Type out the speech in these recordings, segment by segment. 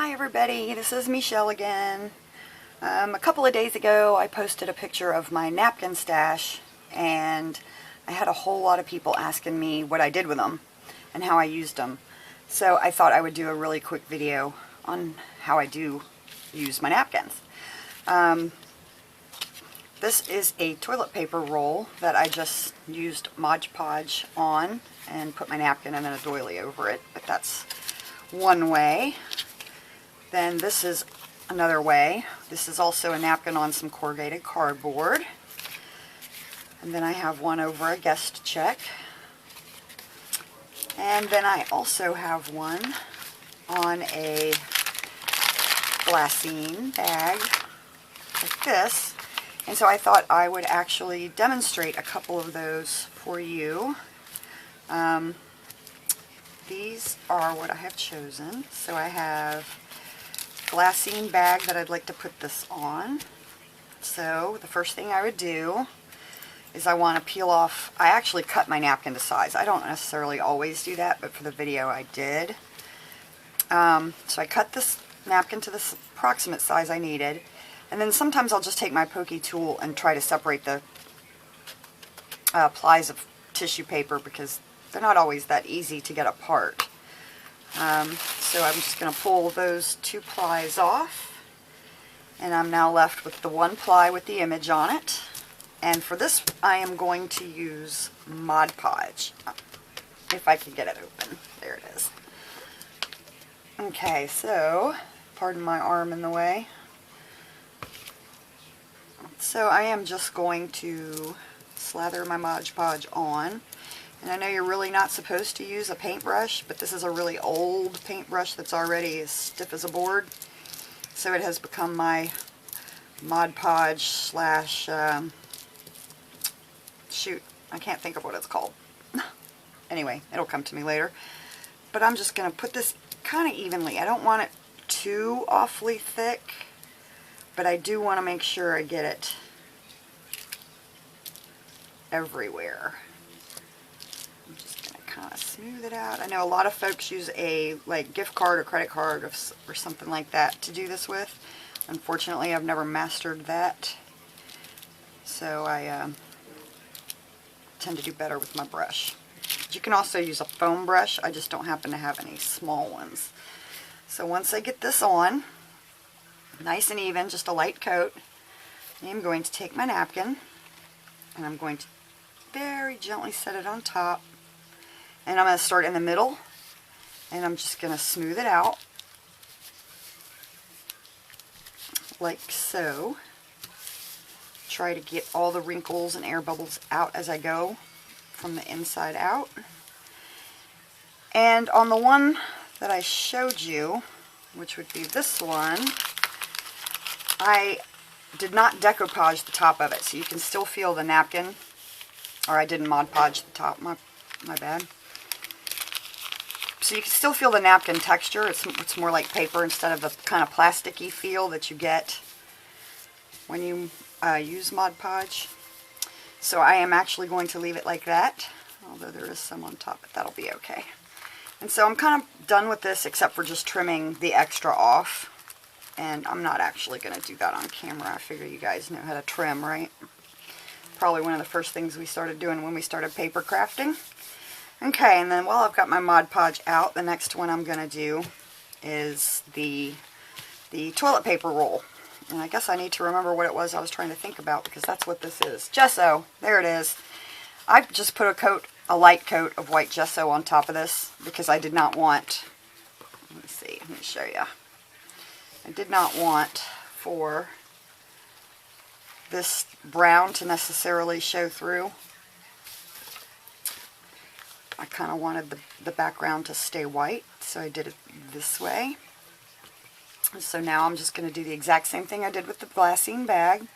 Hi everybody, this is Michelle again. A couple of days ago I posted a picture of my napkin stash and I had a whole lot of people asking me what I did with them and how I used them. So I thought I would do a really quick video on how I do use my napkins. This is a toilet paper roll that I just used Mod Podge on and put my napkin and then a doily over it, but that's one way. Then this is another way. This is also a napkin on some corrugated cardboard. And then I have one over a guest check. And then I also have one on a glassine bag like this. And so I thought I would actually demonstrate a couple of those for you. These are what I have chosen. So I have glassine bag that I'd like to put this on. So the first thing I would do is I want to peel off. I actually cut my napkin to size. I don't necessarily always do that, but for the video I did. So I cut this napkin to the approximate size I needed, and then sometimes I'll just take my pokey tool and try to separate the plies of tissue paper because they're not always that easy to get apart. So I'm just going to pull those two plies off, and I'm now left with the one ply with the image on it. And for this I am going to use Mod Podge, if I can get it open. There it is. Okay, so pardon my arm in the way. So I am just going to slather my Mod Podge on. And I know you're really not supposed to use a paintbrush, but this is a really old paintbrush that's already as stiff as a board. So it has become my Mod Podge slash, shoot, I can't think of what it's called. Anyway, it'll come to me later. But I'm just going to put this kind of evenly. I don't want it too awfully thick, but I do want to make sure I get it everywhere. I'm just going to kind of smooth it out. I know a lot of folks use a gift card or credit card or something like that to do this with. Unfortunately, I've never mastered that, so I tend to do better with my brush. You can also use a foam brush. I just don't happen to have any small ones. So once I get this on, nice and even, just a light coat, I'm going to take my napkin and I'm going to very gently set it on top. And I'm going to start in the middle, and I'm just going to smooth it out, like so. Try to get all the wrinkles and air bubbles out as I go from the inside out. And on the one that I showed you, which would be this one, I did not decoupage the top of it, so you can still feel the napkin, or I didn't Mod Podge the top, my bad. So you can still feel the napkin texture. It's more like paper instead of the kind of plasticky feel that you get when you use Mod Podge. So I am actually going to leave it like that, although there is some on top, but that'll be okay. And so I'm kind of done with this except for just trimming the extra off. And I'm not actually going to do that on camera. I figure you guys know how to trim, right? Probably one of the first things we started doing when we started paper crafting. Okay, and then while I've got my Mod Podge out, the next one I'm going to do is the toilet paper roll. And I guess I need to remember what it was I was trying to think about, because that's what this is. Gesso. There it is. I just put a light coat of white gesso on top of this because I did not want, let me show you. I did not want for this brown to necessarily show through. I kind of wanted the background to stay white, so I did it this way. So now I'm just going to do the exact same thing I did with the glassine bag.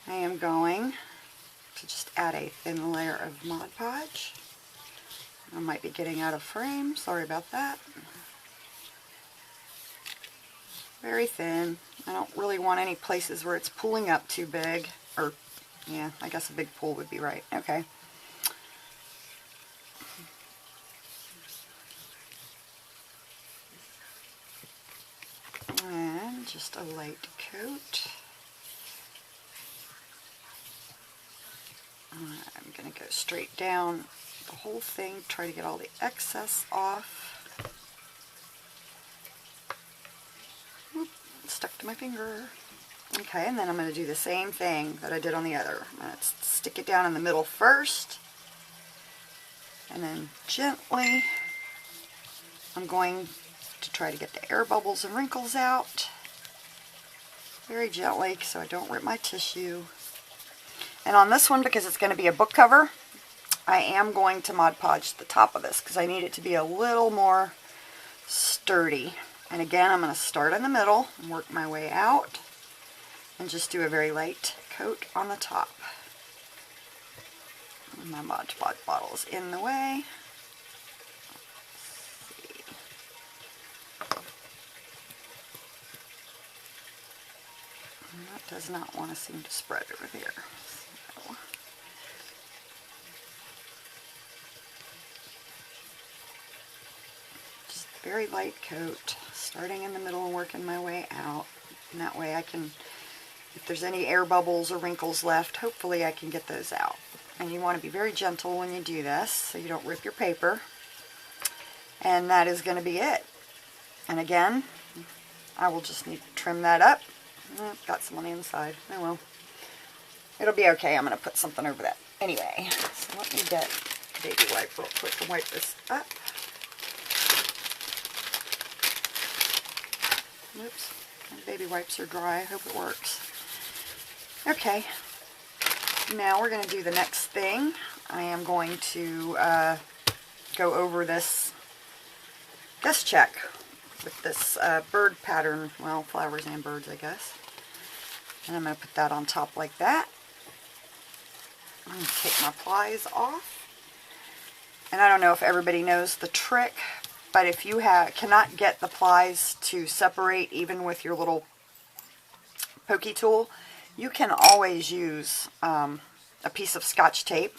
I am going to just add a thin layer of Mod Podge. I might be getting out of frame, sorry about that. Very thin. I don't really want any places where it's pooling up too big, or yeah, I guess a big pool would be right. Okay. just a light coat. I'm going to go straight down the whole thing, try to get all the excess off. Oop, stuck to my finger. Okay, and then I'm going to do the same thing that I did on the other. I'm going to stick it down in the middle first, and then gently I'm going to try to get the air bubbles and wrinkles out. Very gently so I don't rip my tissue. And on this one, because it's going to be a book cover, I am going to Mod Podge the top of this because I need it to be a little more sturdy. And again, I'm going to start in the middle and work my way out and just do a very light coat on the top. And my Mod Podge bottle is in the way. And that does not want to seem to spread over there. So. Just a very light coat, starting in the middle and working my way out. And that way I can, if there's any air bubbles or wrinkles left, hopefully I can get those out. And you want to be very gentle when you do this so you don't rip your paper. And that is going to be it. And again, I will just need to trim that up. Got some on the inside. Oh well. It'll be okay. I'm going to put something over that. Anyway, so let me get a baby wipe real quick and wipe this up. Oops. My baby wipes are dry. I hope it works. Okay. Now we're going to do the next thing. I am going to go over this guest check with this bird pattern. Well, flowers and birds, I guess. And I'm going to put that on top like that. I'm going to take my plies off. And I don't know if everybody knows the trick, but if you cannot get the plies to separate even with your little pokey tool, you can always use a piece of Scotch tape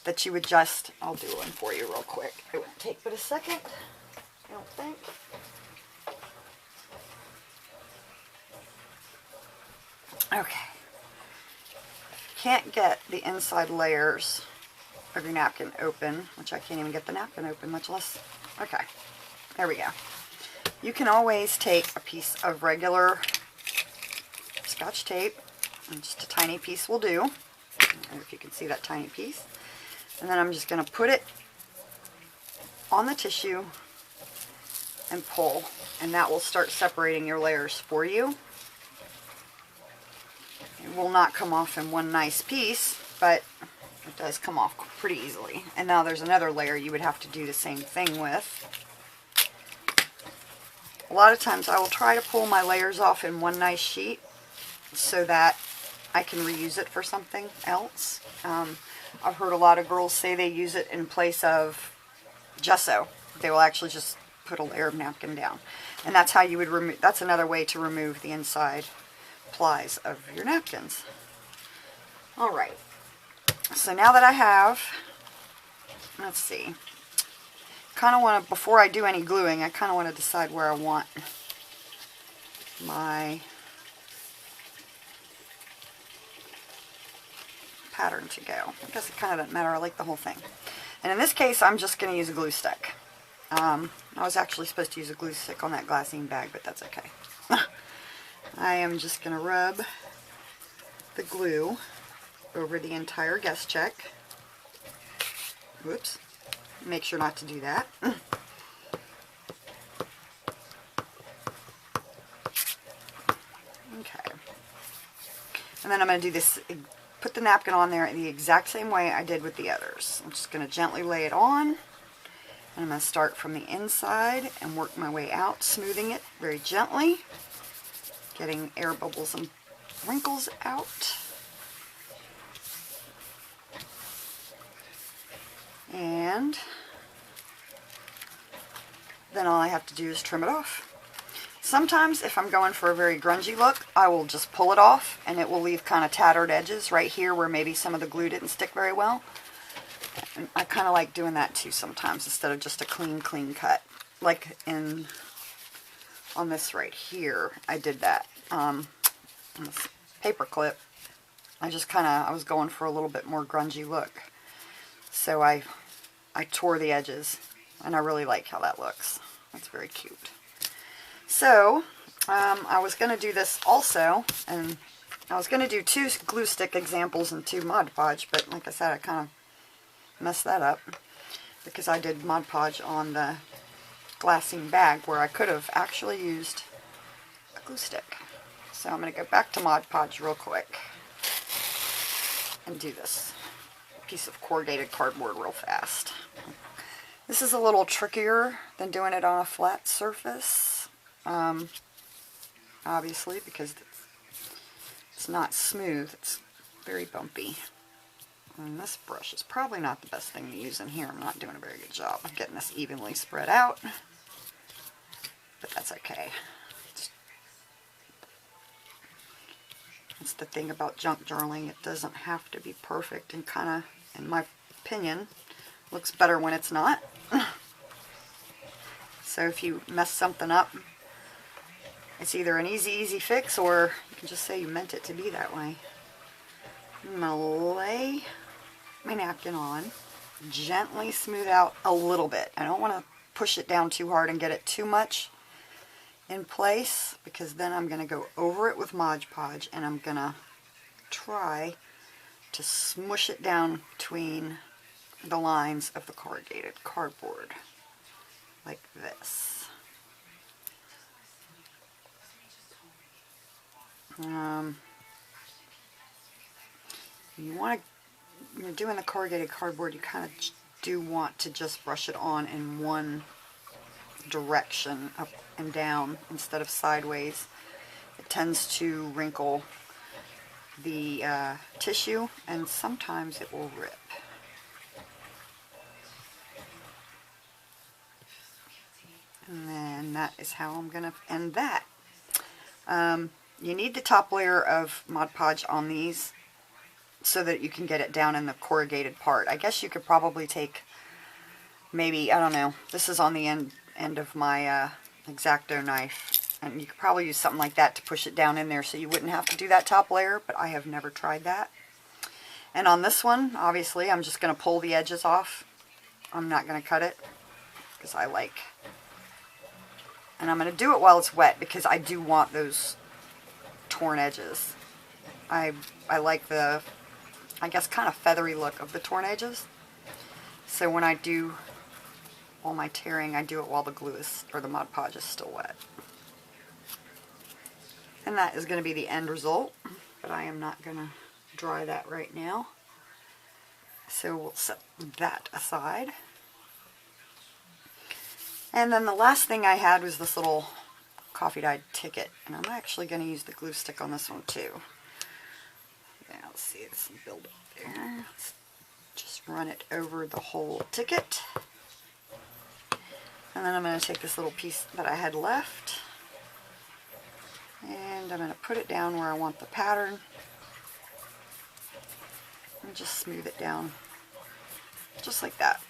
that you would just, I'll do one for you real quick. It wouldn't take but a second, I don't think. Okay. Can't get the inside layers of your napkin open, which I can't even get the napkin open, much less. Okay, there we go. You can always take a piece of regular Scotch tape, and just a tiny piece will do. I don't know if you can see that tiny piece. And then I'm just going to put it on the tissue and pull, and that will start separating your layers for you. It will not come off in one nice piece, but it does come off pretty easily. And now there's another layer you would have to do the same thing with. A lot of times I will try to pull my layers off in one nice sheet so that I can reuse it for something else. I've heard a lot of girls say they use it in place of gesso. They will actually just put a layer of napkin down. And that's how you would remove, that's another way to remove the inside plies of your napkins. Alright, so now that I have, let's see, kind of want to, before I do any gluing, I kind of want to decide where I want my pattern to go. I guess it kind of doesn't matter, I like the whole thing. And in this case, I'm just going to use a glue stick. I was actually supposed to use a glue stick on that glassine bag, but that's okay. I am just going to rub the glue over the entire guest check. Whoops. Make sure not to do that. Okay. And then I'm going to do this, put the napkin on there in the exact same way I did with the others. I'm just going to gently lay it on. And I'm going to start from the inside and work my way out, smoothing it very gently, getting air bubbles and wrinkles out. And then all I have to do is trim it off. Sometimes if I'm going for a very grungy look, I will just pull it off and it will leave kind of tattered edges right here where maybe some of the glue didn't stick very well. And I kind of like doing that too sometimes instead of just a clean cut. Like in on this right here, I did that. On this paper clip, I just I was going for a little bit more grungy look. So I tore the edges, and I really like how that looks. That's very cute. So, I was going to do this also, and I was going to do 2 glue stick examples and 2 Mod Podge, but like I said, I kind of messed that up because I did Mod Podge on the glassine bag where I could have actually used a glue stick. So I'm going to go back to Mod Podge real quick and do this piece of corrugated cardboard real fast. This is a little trickier than doing it on a flat surface, obviously, because it's not smooth, it's very bumpy. And this brush is probably not the best thing to use in here. I'm not doing a very good job of getting this evenly spread out, but that's okay. It's the thing about junk journaling, it doesn't have to be perfect, and kind of, in my opinion, looks better when it's not. So if you mess something up, it's either an easy fix, or you can just say you meant it to be that way. I'm going to lay my napkin on, gently smooth out a little bit. I don't want to push it down too hard and get it too much in place, because then I'm going to go over it with Mod Podge, and I'm going to try to smush it down between the lines of the corrugated cardboard, like this. You want to, when you're doing the corrugated cardboard, you kind of do want to just brush it on in one direction, up and down, instead of sideways. It tends to wrinkle the tissue, and sometimes it will rip. And then that is how I'm going to end that. You need the top layer of Mod Podge on these so that you can get it down in the corrugated part. I guess you could probably take, maybe, I don't know, this is on the end of my X-Acto knife, and you could probably use something like that to push it down in there so you wouldn't have to do that top layer, but I have never tried that. And on this one, obviously, I'm just going to pull the edges off. I'm not going to cut it, because I like, and I'm going to do it while it's wet, because I do want those torn edges. I like the, I guess, kind of feathery look of the torn edges. So when I do all my tearing, I do it while the glue is, or the Mod Podge is still wet. And that is going to be the end result, but I am not going to dry that right now. So we'll set that aside. And then the last thing I had was this little coffee dyed ticket, and I'm actually going to use the glue stick on this one too. Yeah, let's see, this build up there. Let's just run it over the whole ticket. And then I'm going to take this little piece that I had left, and I'm going to put it down where I want the pattern, and just smooth it down, just like that.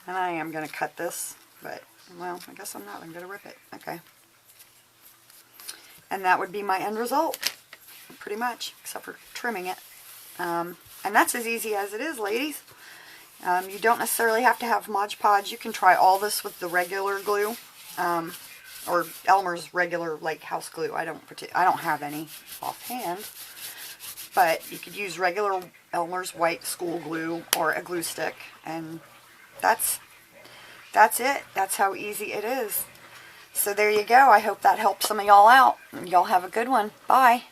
And I am going to cut this, but, well, I guess I'm not. I'm going to rip it. Okay. And that would be my end result, pretty much, except for trimming it. And that's as easy as it is, ladies. You don't necessarily have to have Mod Podge. You can try all this with the regular glue, or Elmer's regular, like, house glue. I don't have any offhand, but you could use regular Elmer's white school glue or a glue stick, and that's it. That's how easy it is. So there you go. I hope that helps some of y'all out. Y'all have a good one. Bye.